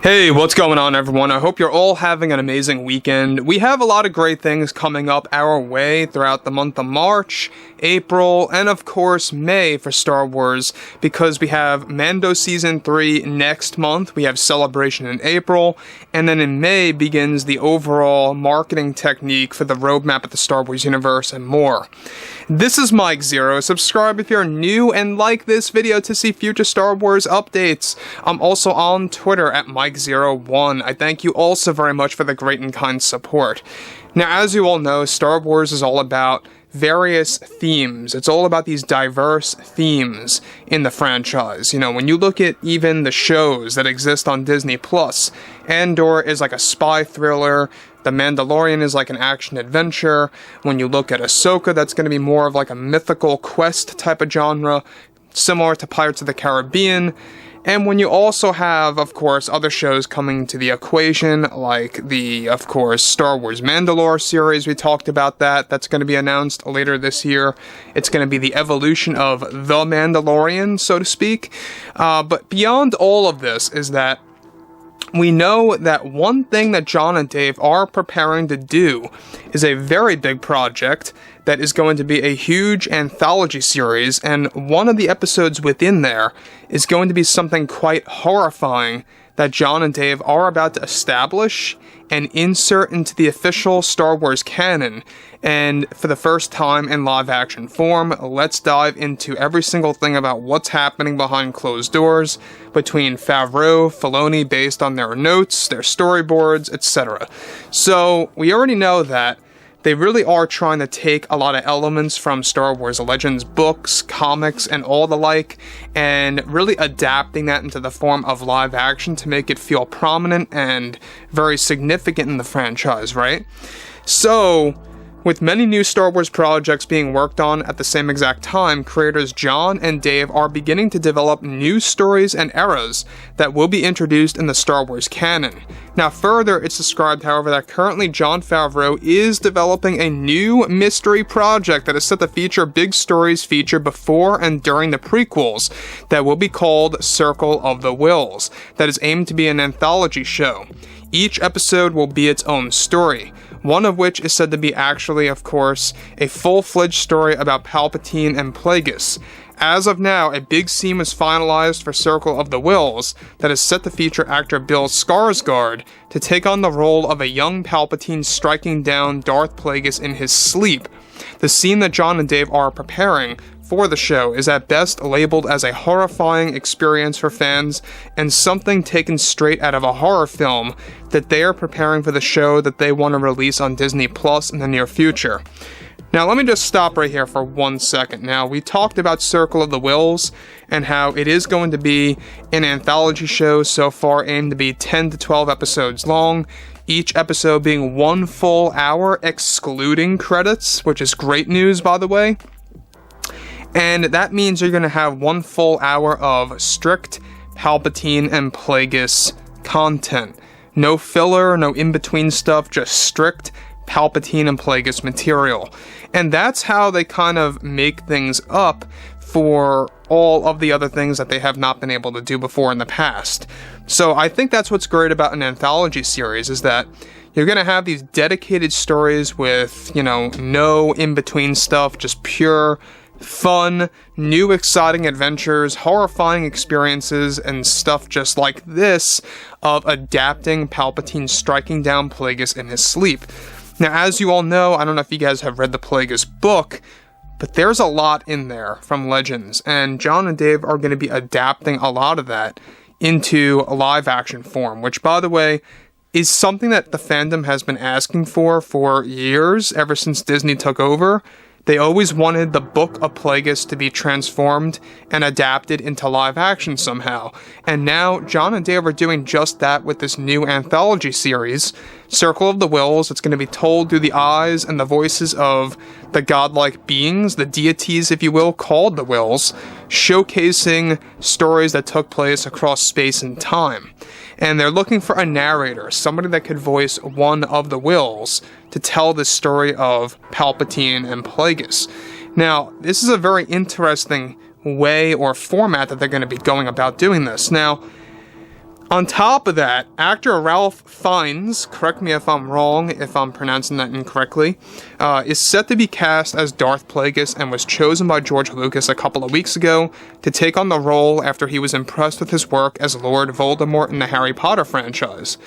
Hey, what's going on, everyone? I hope you're all having an amazing weekend. We have a lot of great things coming up our way throughout the month of March, April, and of course May for Star Wars, because we have Mando Season 3 next month, we have Celebration in April, and then in May begins the overall marketing technique for the roadmap of the Star Wars universe and more. This is Mike Zero. Subscribe if you're new and like this video to see future Star Wars updates. I'm also on Twitter at Mike01. I thank you all so very much for the great and kind support. Now, as you all know, Star Wars is all about various themes. It's all about these diverse themes in the franchise. You know, when you look at even the shows that exist on Disney Plus, Andor is like a spy thriller, The Mandalorian is like an action-adventure. When you look at Ahsoka, that's going to be more of like a mythical quest type of genre, similar to Pirates of the Caribbean. And when you also have, of course, other shows coming to the equation, like the, of course, Star Wars Mandalore series, we talked about that. That's going to be announced later this year. It's going to be the evolution of The Mandalorian, so to speak. But beyond all of this is that we know that one thing that John and Dave are preparing to do is a very big project that is going to be a huge anthology series, and one of the episodes within there is going to be something quite horrifying that John and Dave are about to establish and insert into the official Star Wars canon. And for the first time in live-action form, let's dive into every single thing about what's happening behind closed doors between Favreau, Filoni, based on their notes, their storyboards, etc. So, we already know that they really are trying to take a lot of elements from Star Wars Legends books, comics, and all the like, and really adapting that into the form of live action to make it feel prominent and very significant in the franchise, right? So, with many new Star Wars projects being worked on at the same exact time, creators John and Dave are beginning to develop new stories and eras that will be introduced in the Star Wars canon. Now further, it's described, however, that currently Jon Favreau is developing a new mystery project that is set to feature big stories featured before and during the prequels that will be called Circle of the Whills, that is aimed to be an anthology show. Each episode will be its own story, one of which is said to be actually, of course, a full-fledged story about Palpatine and Plagueis. As of now, a big scene was finalized for Circle of the Whills that is set to feature actor Bill Skarsgård to take on the role of a young Palpatine striking down Darth Plagueis in his sleep. The scene that John and Dave are preparing for the show is at best labeled as a horrifying experience for fans and something taken straight out of a horror film that they are preparing for the show that they want to release on Disney Plus in the near future. Now let me just stop right here for 1 second. Now we talked about Circle of the Whills and how it is going to be an anthology show so far aimed to be 10 to 12 episodes long, each episode being 1 full hour excluding credits, which is great news, by the way. And that means you're going to have 1 full hour of strict Palpatine and Plagueis content. No filler, no in-between stuff, just strict Palpatine and Plagueis material. And that's how they kind of make things up for all of the other things that they have not been able to do before in the past. So I think that's what's great about an anthology series, is that you're going to have these dedicated stories with, you know, no in-between stuff, just pure fun, new exciting adventures, horrifying experiences, and stuff just like this of adapting Palpatine striking down Plagueis in his sleep. Now, as you all know, I don't know if you guys have read the Plagueis book, but there's a lot in there from Legends, and John and Dave are going to be adapting a lot of that into a live-action form, which, by the way, is something that the fandom has been asking for years, ever since Disney took over. They always wanted the Book of Plagueis to be transformed and adapted into live action somehow. And now, John and Dave are doing just that with this new anthology series, Circle of the Whills. It's going to be told through the eyes and the voices of the godlike beings, the deities, if you will, called the Whills, showcasing stories that took place across space and time. And they're looking for a narrator, somebody that could voice one of the Whills to tell the story of Palpatine and Plagueis. Now, this is a very interesting way or format that they're going to be going about doing this. Now, On top of that, actor Ralph Fiennes, correct me if I'm wrong, if I'm pronouncing that incorrectly, is set to be cast as Darth Plagueis and was chosen by George Lucas a couple of weeks ago to take on the role after he was impressed with his work as Lord Voldemort in the Harry Potter franchise.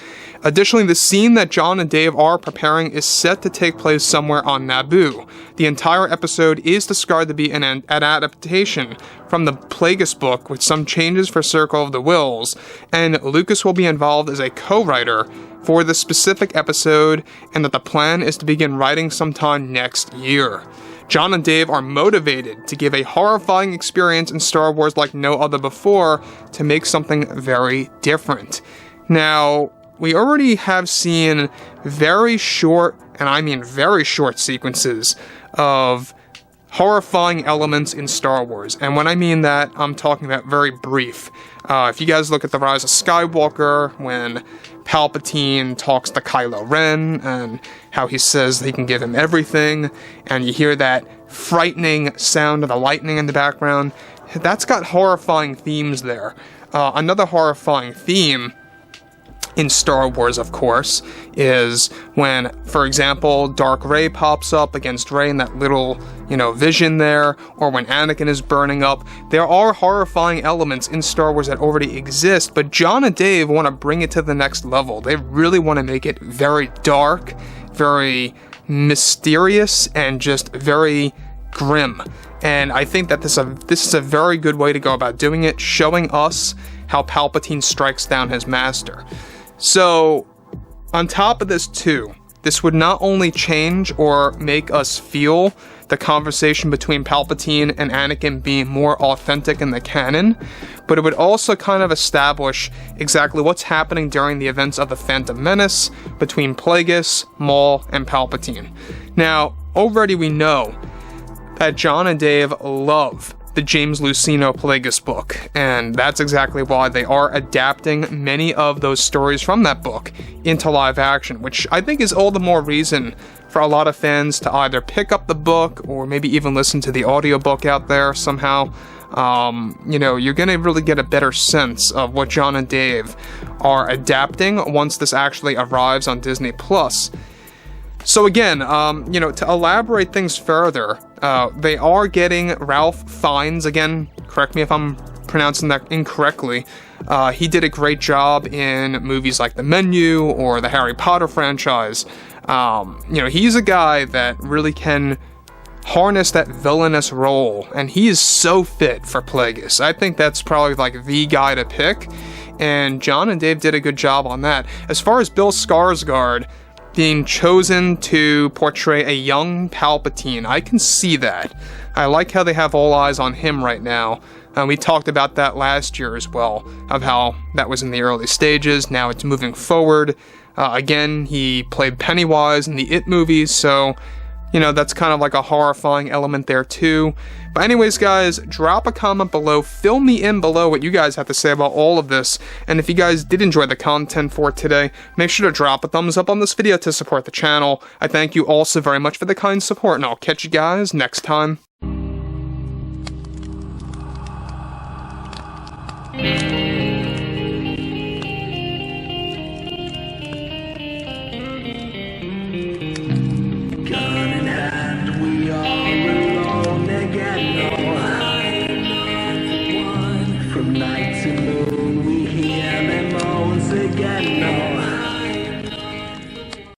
Additionally, the scene that John and Dave are preparing is set to take place somewhere on Naboo. The entire episode is described to be an adaptation from the Plagueis book with some changes for Circle of the Wills, and Lucas will be involved as a co-writer for the specific episode, and that the plan is to begin writing sometime next year. John and Dave are motivated to give a horrifying experience in Star Wars like no other before, to make something very different. Now, we already have seen very short, and I mean very short sequences of horrifying elements in Star Wars. And when I mean that, I'm talking about very brief. If you guys look at The Rise of Skywalker, when Palpatine talks to Kylo Ren, and how he says he can give him everything, and you hear that frightening sound of the lightning in the background, that's got horrifying themes there. Another horrifying theme in Star Wars, of course, is when, for example, Dark Rey pops up against Rey in that little, vision there, or when Anakin is burning up. There are horrifying elements in Star Wars that already exist, but John and Dave want to bring it to the next level. They really want to make it very dark, very mysterious, and just very grim. And I think that this is a very good way to go about doing it, showing us how Palpatine strikes down his master. So, on top of this too, this would not only change or make us feel the conversation between Palpatine and Anakin being more authentic in the canon, but it would also kind of establish exactly what's happening during the events of the Phantom Menace between Plagueis, Maul, and Palpatine. Now, already we know that John and Dave love the James Luceno Plagueis book, and that's exactly why they are adapting many of those stories from that book into live action, which I think is all the more reason for a lot of fans to either pick up the book or maybe even listen to the audiobook out there somehow. You're gonna really get a better sense of what John and Dave are adapting once this actually arrives on Disney+. So again, to elaborate things further, they are getting Ralph Fiennes, again, correct me if I'm pronouncing that incorrectly. He did a great job in movies like The Menu or the Harry Potter franchise. He's a guy that really can harness that villainous role, and he is so fit for Plagueis. I think that's probably like the guy to pick, and John and Dave did a good job on that. As far as Bill Skarsgård being chosen to portray a young Palpatine, I can see that. I like how they have all eyes on him right now. We talked about that last year as well, of how that was in the early stages. Now it's moving forward. Again, he played Pennywise in the It movies, so that's kind of like a horrifying element there too. But anyways, guys, drop a comment below, fill me in below what you guys have to say about all of this, and if you guys did enjoy the content for today, make sure to drop a thumbs up on this video to support the channel. I thank you all so very much for the kind support, and I'll catch you guys next time. From night